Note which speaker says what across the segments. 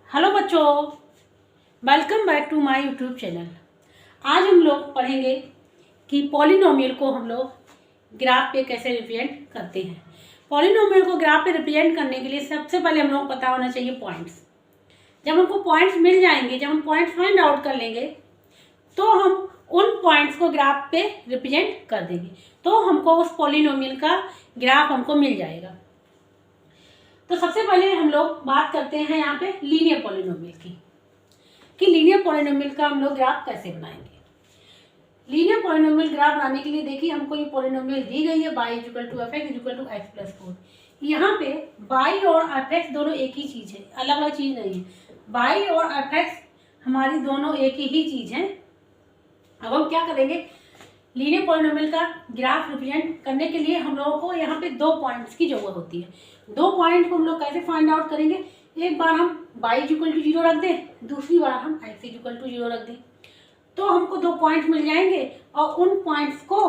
Speaker 1: Hello बच्चों, welcome back to my YouTube channel. आज हम लोग पढ़ेंगे कि पॉलिनोमियल को हम लोग ग्राफ पे कैसे रिप्रेजेंट करते हैं। पॉलिनोमियल को ग्राफ पे रिप्रेजेंट करने के लिए सबसे पहले हम लोग को पता होना चाहिए पॉइंट्स। जब हमको पॉइंट्स मिल जाएंगे, जब हम पॉइंट्स फाइंड आउट कर लेंगे तो हम उन पॉइंट्स को ग्राफ पे रिप्रेजेंट कर देंगे, तो हमको उस पॉलिनोमियल का ग्राफ हमको मिल जाएगा। तो सबसे पहले हम लोग बात करते हैं यहाँ पे लीनियर पॉलिनोमियल की, कि लीनियर पॉलिनोमियल का हम लोग ग्राफ कैसे बनाएंगे। लीनियर पॉलिनोमियल ग्राफ बनाने के लिए देखिए, हमको ये पॉलिनोमियल दी गई है y equal to f x equal to x plus 4। यहाँ पे y और एफ एक्स दोनों एक ही चीज़ है, अलग अलग चीज़ नहीं है। y और एफ एक्स हमारी दोनों एक ही चीज़ है। अब हम क्या करेंगे, लीनियर पॉलिनोमियल का ग्राफ रिप्रेजेंट करने के लिए हम लोगों को यहाँ पे दो पॉइंट्स की जरूरत होती है। दो पॉइंट को हम लोग कैसे फाइंड आउट करेंगे, एक बार हम y इक्वल टू 0 रख दें, दूसरी बार हम x इक्वल टू 0 रख दें, तो हमको दो पॉइंट मिल जाएंगे और उन पॉइंट्स को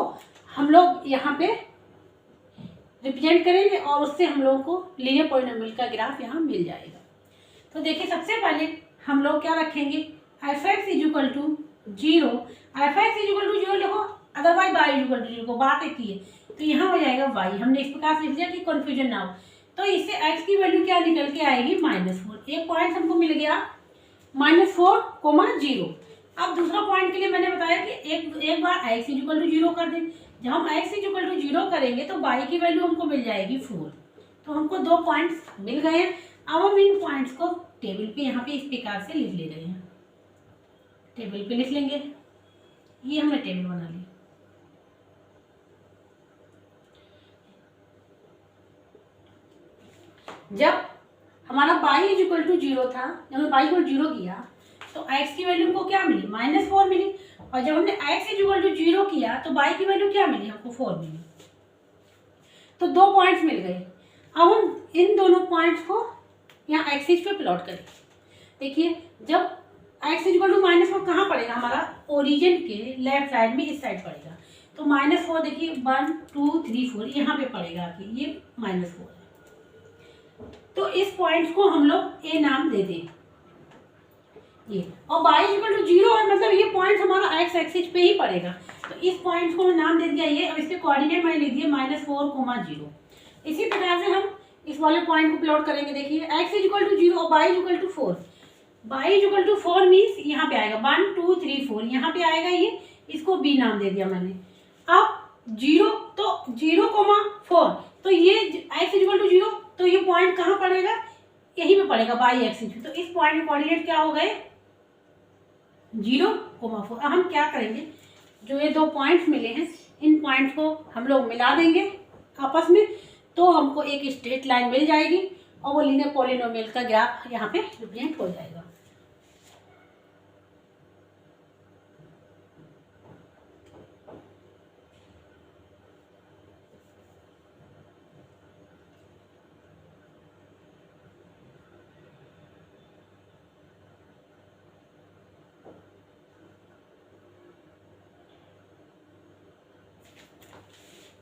Speaker 1: हम लोग यहाँ पे रिप्रेजेंट करेंगे और उससे हम लोगों को लीनियर पॉलिनोमियल का ग्राफ यहाँ मिल जाएगा। तो देखिए, सबसे पहले हम लोग क्या रखेंगे, f x equal to 0, f x equal to 0 लिखो, अदरवाइज y इक्वल टू 0 को बात एक ही है, तो यहाँ हो जाएगा y। हमने इस प्रकार से लिख दिया कि कन्फ्यूजन ना हो। तो इससे x की वैल्यू क्या निकल के आएगी, -4। एक पॉइंट हमको मिल गया -4, 0। अब दूसरा पॉइंट के लिए मैंने बताया कि एक बार x इक्वल टू 0 कर दें। जब हम x इक्वल टू 0 करेंगे तो y की वैल्यू हमको मिल जाएगी 4। तो हमको दो पॉइंट्स मिल गए हैं। अब हम इन पॉइंट्स को टेबल पे यहाँ पे इस प्रकार से लिख ले रहे हैं। टेबल पे लिख लेंगे, ये हमने टेबल बना लिया। जब हमारा y इक्वल टू 0 था, जब हमने y इक्वल 0 किया तो x की वैल्यू हमको क्या मिली, -4 मिली। और जब हमने x इक्वल टू 0 किया तो y की वैल्यू क्या मिली, हमको 4 मिली। तो दो पॉइंट्स मिल गए। अब हम इन दोनों पॉइंट्स को यहाँ एक्सिस पे प्लॉट करें। देखिए, जब x इक्वल टू -4 कहाँ पड़ेगा, हमारा ओरिजिन के लेफ्ट साइड में, इस साइड पड़ेगा। तो -4 देखिए 1 2 3 4 यहाँ पे पड़ेगा आपकी, ये -4 है। तो इस पॉइंट्स को हम लोग ए नाम दे दें, ये। और y इक्वल टू 0 है, मतलब ये पॉइंट हमारा x एक्सिस पे ही पड़ेगा। तो इस पॉइंट को नाम दे दिया ये, और इसके कोऑर्डिनेट मैंने लिख दिए -4, 0। इसी प्रकार से हम इस वाले पॉइंट को प्लॉट करेंगे। देखिए, x इक्वल टू 0 और y equal to 4। y equal to 4 means यहाँ पे आएगा 1 2 3 4, यहाँ पे आएगा ये, इसको b नाम दे दिया मैंने। अब 0, तो 0, 4, तो ये x इक्वल टू 0, तो ये पॉइंट कहाँ पड़ेगा, यहीं पे पड़ेगा y एक्सिस पे। तो इस पॉइंट के कोऑर्डिनेट क्या हो गए, 0, 4। अब हम क्या करेंगे, जो ये दो पॉइंट्स मिले हैं, इन पॉइंट्स को हम लोग मिला देंगे आपस में, तो हमको एक स्ट्रेट लाइन मिल जाएगी और वो लीनियर पॉलिनोमियल का ग्राफ यहाँ पे रिप्रेजेंट हो जाएगा।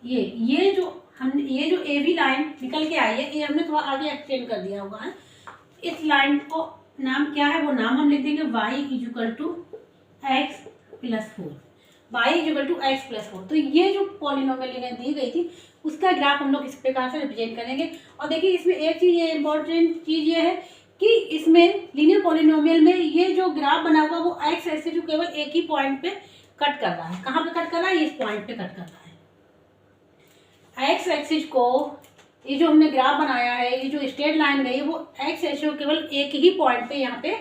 Speaker 1: ये जो ए बी लाइन निकल के आई है, ये हमने थोड़ा आगे एक्सटेंड कर दिया हुआ है। इस लाइन को नाम क्या है, वो नाम हम लिख देंगे y equal to x plus 4, y equal to x plus 4। तो ये जो पॉलिनोमियल इन्हें दी गई थी, उसका ग्राफ हम लोग इस प्रकार से रिप्रेजेंट करेंगे। और देखिए, इसमें एक चीज़, ये इंपॉर्टेंट चीज़ ये है कि इसमें लीनियर पॉलिनोमियल में ये जो ग्राफ बना हुआ वो एक्स एक्सिस केवल एक ही पॉइंट पे कट कर रहा है। कहाँ पे कट कर रहा है, इस पॉइंट पे कट कर रहा है। एक्स एक्सिस को, ये जो हमने ग्राफ बनाया है, ये जो स्ट्रेट लाइन गई है, वो एक्स एक्सिस को केवल एक ही पॉइंट पे यहाँ पे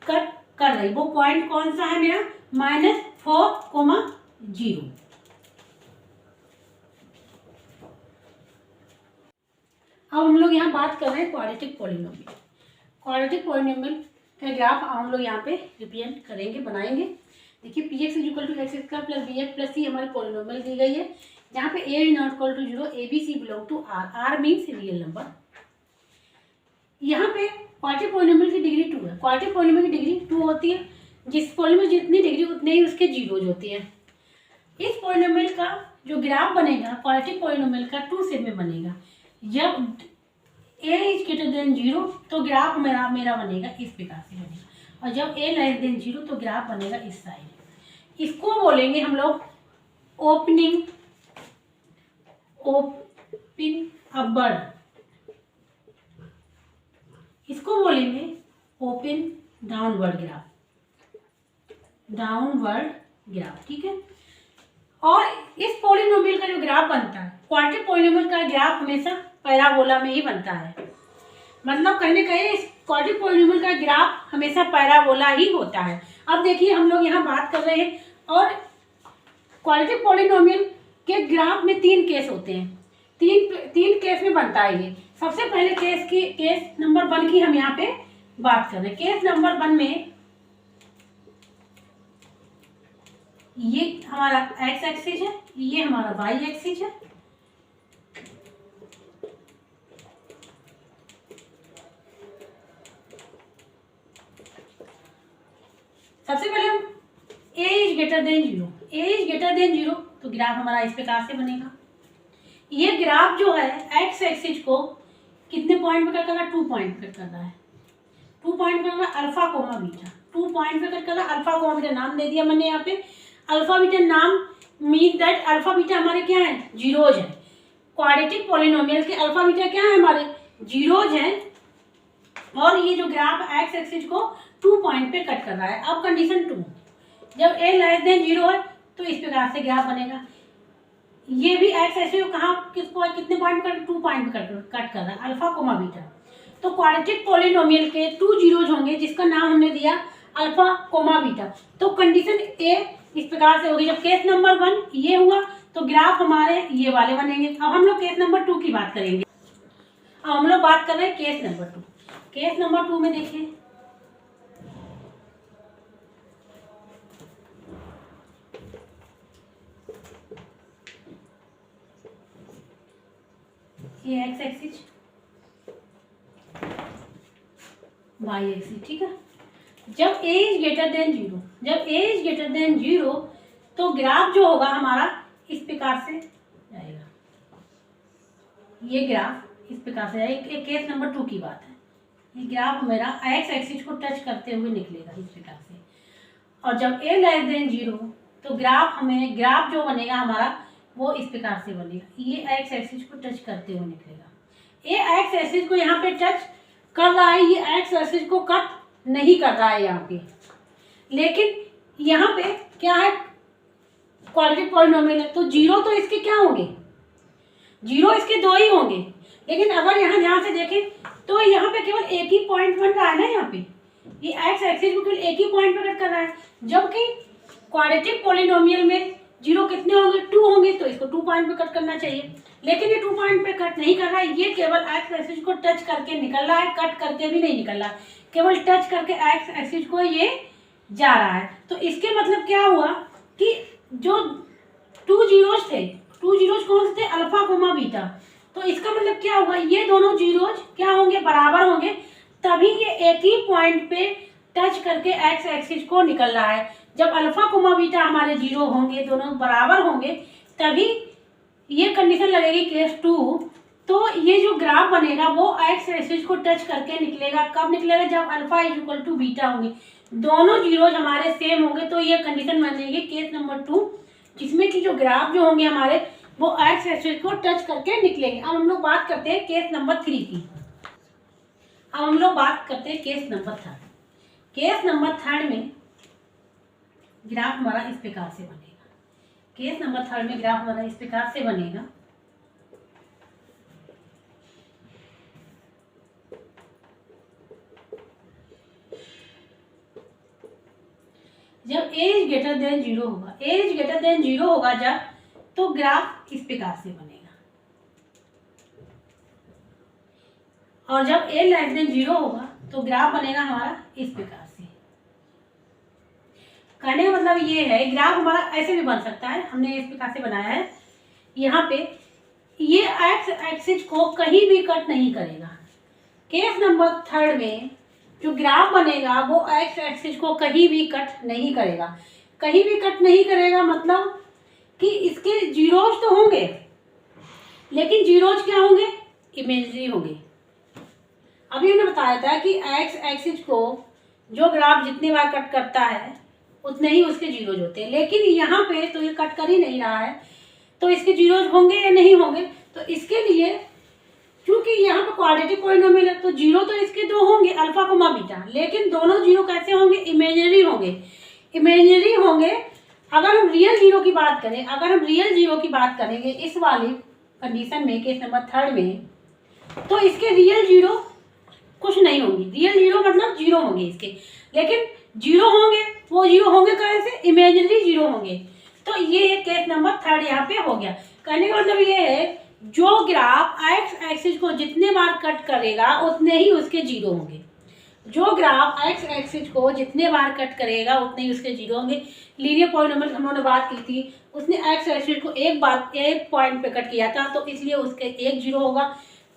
Speaker 1: कट कर रही है। वो पॉइंट कौन सा है मेरा, -4, 0। अब हम लोग यहाँ बात कर रहे हैं क्वाड्रेटिक पॉलिनोमियल। क्वाड्रेटिक पॉलिनोमियल का ग्राफ हम लोग यहाँ पे रिप्रेजेंट करेंगे, बनाएंगे। देखिए, P X equal to X square plus B X plus C हमारी पॉलिनोमियल दी गई है, जहाँ पे a is not equal to 0, A B C belong to r means real number. यहाँ पे क्वाड्रेटिक पॉलिनोमियल की डिग्री 2 है। क्वाड्रेटिक पॉलिनोमियल की डिग्री 2 होती है, जिस पॉलिनोमियल जितनी डिग्री उतने ही उसके जीरोज होती है। इस पॉलिनोमियल का जो ग्राफ बनेगा क्वाड्रेटिक पॉलिनोमियल का 2 शेप में बनेगा। जब ए इज ग्रेटर देन 0 तो ग्राफ मेरा बनेगा इस प्रकार से बनेगा, और जब ए लेस देन 0 तो ग्राफ बनेगा इस साइड। इसको बोलेंगे हम लोग ओपन अपवर्ड, इसको बोलेंगे ओपन डाउनवर्ड ग्राफ, ठीक है। और इस पॉलिनोमियल का जो ग्राफ बनता है, क्वाड्रेटिक पॉलिनोमियल का ग्राफ हमेशा पैराबोला में ही बनता है, मतलब कहने का इस क्वाड्रेटिक पॉलिनोमियल का ग्राफ हमेशा पैराबोला ही होता है। अब देखिए हम लोग यहाँ बात कर रहे हैं, और क्वाड्रेटिक पॉलिनोमियल के ग्राफ में 3 केस होते हैं, तीन केस में बनता है ये। सबसे पहले केस नंबर 1 की हम यहाँ पे बात कर रहे हैं। केस नंबर 1 में ये हमारा एक्स एक्सिस है, ये हमारा वाई एक्सिस है, सबसे पहले हम a इज ग्रेटर देन 0 तो ग्राफ हमारा इस प्रकार से बनेगा। ये ग्राफ जो है एक्स एक्सिस को कितने पॉइंट पे कट कर रहा है? 2 पॉइंट पे कर रहा है, 2 पॉइंट पे कर रहा है अल्फा कोमा बीटा, 2 पॉइंट पे कट कर रहा है अल्फा कोमा बीटा, नाम दे दिया मैंने यहाँ पे अल्फा बीटा। नाम मीन दैट अल्फा बीटा हमारे क्या है? जीरोज है। क्वाड्रेटिक पॉलिनोमियल के अल्फा बीटा क्या है? हमारे जीरोज हैं। और ये जो ग्राफ एक्स एक्सिस को 2 पॉइंट पे कट कर रहा है। अब कंडीशन 2, जब ए लेस देन 0 है तो इस प्रकार से ग्राफ बनेगा। ये भी एक्स एक्सिस को कहाँ कितने पॉइंट पर? 2 पॉइंट पे कट कर रहा है अल्फा कोमा बीटा। तो क्वाड्रेटिक पॉलिनोमियल के 2 जीरोज होंगे जिसका नाम हमने दिया अल्फा कोमा बीटा। तो कंडीशन ए इस प्रकार से होगी। जब केस नंबर 1 ये हुआ तो ग्राफ हमारे ये वाले बनेंगे। अब हम लोग केस नंबर 2 की बात करेंगे। अब हम लोग बात कर रहे हैं केस नंबर 2। केस नंबर 2 में देखिए ये एक्स एक्सिस, वाई एक्सिस, ठीक है। जब a इज ग्रेटर देन 0 तो ग्राफ जो होगा हमारा इस प्रकार से जाएगा। ये ग्राफ इस प्रकार से जाएगा। एक केस नंबर 2 की बात है। ये ग्राफ मेरा एक्स एक्सिस को टच करते हुए निकलेगा इस प्रकार से। और जब a लेस देन 0 तो ग्राफ जो बनेगा हमारा वो इस प्रकार से बनेगा। ये एक्स एक्सिस को टच करते हुए निकलेगा। ये एक्स एक्सिस को यहाँ पे टच कर रहा है, ये एक्स एक्सिस को कट नहीं कर रहा है यहाँ पे। लेकिन यहाँ पे क्या है? क्वाड्रेटिक पॉलिनोमियल है तो 0 तो इसके क्या होंगे? 0 इसके 2 ही होंगे। लेकिन अगर यहाँ ध्यान से देखें तो यहाँ पे केवल एक ही पॉइंट बन रहा है ना। यहाँ पे ये एक्स एक्सिस को केवल एक ही पॉइंट पे कट कर रहा है, जबकि क्वाड्रेटिक पॉलिनोमियल में 0 कितने होंगे? 2 होंगे। तो इसको 2 पॉइंट पे कट करना चाहिए, लेकिन ये 2 पॉइंट पे कट नहीं कर रहा है। ये केवल एक्स एक्सिस को टच करके निकल रहा है, कट करके भी नहीं निकल रहा है, केवल टच करके एक्स एक्सिस को ये जा रहा है। तो इसके मतलब क्या हुआ कि जो 2 जीरोज थे, 2 जीरोज कौन से थे? Alpha comma beta. तो इसका मतलब क्या हुआ? ये दोनों जीरोज क्या होंगे? बराबर होंगे, तभी ये एक ही पॉइंट पे टच करके एक्स एक्सिस को निकल रहा है। जब अल्फा कोमा बीटा हमारे 0 होंगे, दोनों बराबर होंगे, तभी ये कंडीशन लगेगी केस 2। तो ये जो ग्राफ बनेगा वो एक्स एक्सिस को टच करके निकलेगा। कब निकलेगा? जब alpha is equal to beta होंगे, दोनों जीरोज हमारे सेम होंगे। तो ये कंडीशन बनेगी केस नंबर 2, जिसमें कि जो ग्राफ जो होंगे हमारे वो एक्स एक्सिस को टच करके निकलेंगे। अब हम लोग बात करते हैं केस नंबर 3 की। अब हम लोग बात करते हैं केस नंबर 3। केस नंबर 3 में ग्राफ हमारा इस प्रकार से बनेगा। केस नंबर 3 में ग्राफ हमारा इस प्रकार से बनेगा। जब a इज ग्रेटर देन 0 होगा, a इज ग्रेटर देन 0 होगा जब, तो ग्राफ इस प्रकार से बनेगा। और जब a लेस देन 0 होगा तो ग्राफ बनेगा हमारा इस प्रकार से। कहने का मतलब ये है, ग्राफ हमारा ऐसे भी बन सकता है, हमने इस प्रकार से बनाया है। यहाँ पे ये एक्स एक्सिस को कहीं भी कट नहीं करेगा। केस नंबर 3 में जो ग्राफ बनेगा वो एक्स एक्सिस को कहीं भी कट नहीं करेगा। कहीं भी कट नहीं करेगा मतलब कि इसके जीरोज तो होंगे, लेकिन जीरोज क्या होंगे? इमेजरी होंगे। अभी हमने बताया था कि एक्स एक्सिस को जो ग्राफ जितनी बार कट करता है उतने ही उसके जीरोज होते हैं, लेकिन यहाँ पे तो ये कट कर ही नहीं रहा है, तो इसके जीरोज होंगे या नहीं होंगे। तो इसके लिए क्योंकि यहाँ पे क्वाड्रेटिक पॉलिनोमियल है तो जीरो तो इसके दो होंगे, अल्फा कोमा बीटा, लेकिन दोनों जीरो कैसे होंगे? इमेजिनरी होंगे। इमेजिनरी होंगे अगर हम रियल जीरो की बात करें, अगर हम रियल जीरो की बात करेंगे इस वाली कंडीशन में, केस नंबर 3 में, तो इसके रियल जीरो कुछ नहीं होंगी। रियल जीरो मतलब जीरो होंगे इसके, लेकिन जीरो होंगे, वो जीरो होंगे कैसे? इमेजिनरी जीरो होंगे। तो ये केस नंबर 3 यहाँ पे हो गया। कहने का मतलब ये है जो ग्राफ एक्स एक्सिस को जितने बार कट करेगा उतने ही उसके जीरो होंगे। जो ग्राफ एक्स एक्सिस को जितने बार कट करेगा उतने ही उसके जीरो होंगे। लीनियर पॉलिनोमियल हम लोगों ने बात की थी, उसने एक्स एक्सिस को एक बार एक पॉइंट पे कट किया था तो इसलिए उसके एक जीरो होगा।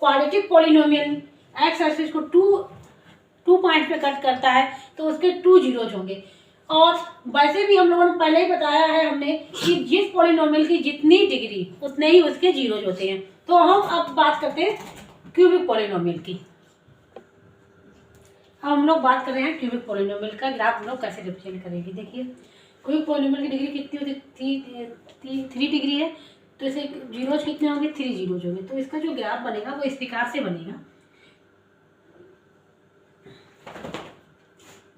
Speaker 1: क्वाड्रेटिक पॉलिनोमियल एक्स एक्सिस को टू पॉइंट पे कट करता है तो उसके 2 जीरोज होंगे। और वैसे भी हम लोगों ने पहले ही बताया है हमने कि जिस पॉलिनोमियल की जितनी डिग्री उतने ही उसके जीरोज होते हैं। तो हम अब बात करते हैं क्यूबिक पॉलिनोमियल की। अब हम लोग बात कर रहे हैं क्यूबिक पॉलिनोमियल का ग्राफ हम लोग कैसे रिप्रेजेंट करेंगे। देखिए क्यूबिक पॉलिनोमियल की डिग्री कितनी होती? 3 डिग्री है, तो इसे जीरोज कितने होंगे? 3 जीरोज होंगे। तो इसका जो ग्राफ बनेगा वो इस प्रकार से बनेगा,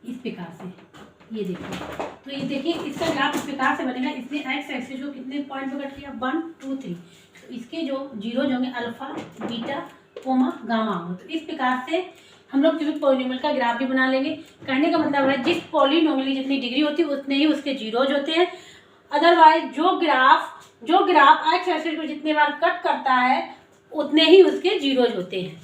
Speaker 1: इस प्रकार से। ये देखिए, तो ये देखिए इसका ग्राफ इस प्रकार से बनेगा। इसने एक्स एक्सिस को कितने पॉइंट पे कट किया? 1 2 3। तो इसके जो जीरोज होंगे अल्फा बीटा कोमा गामा होंगे। तो इस प्रकार से हम लोग क्यूबिक पॉलिनोमियल का ग्राफ भी बना लेंगे। कहने का मतलब है जिस पॉलिनोमियल की जितनी डिग्री होती है उतने ही उसके जीरोज होते हैं। अदरवाइज जो ग्राफ एक्स एक्सिस को जितने बार कट करता है उतने ही उसके जीरोज होते हैं।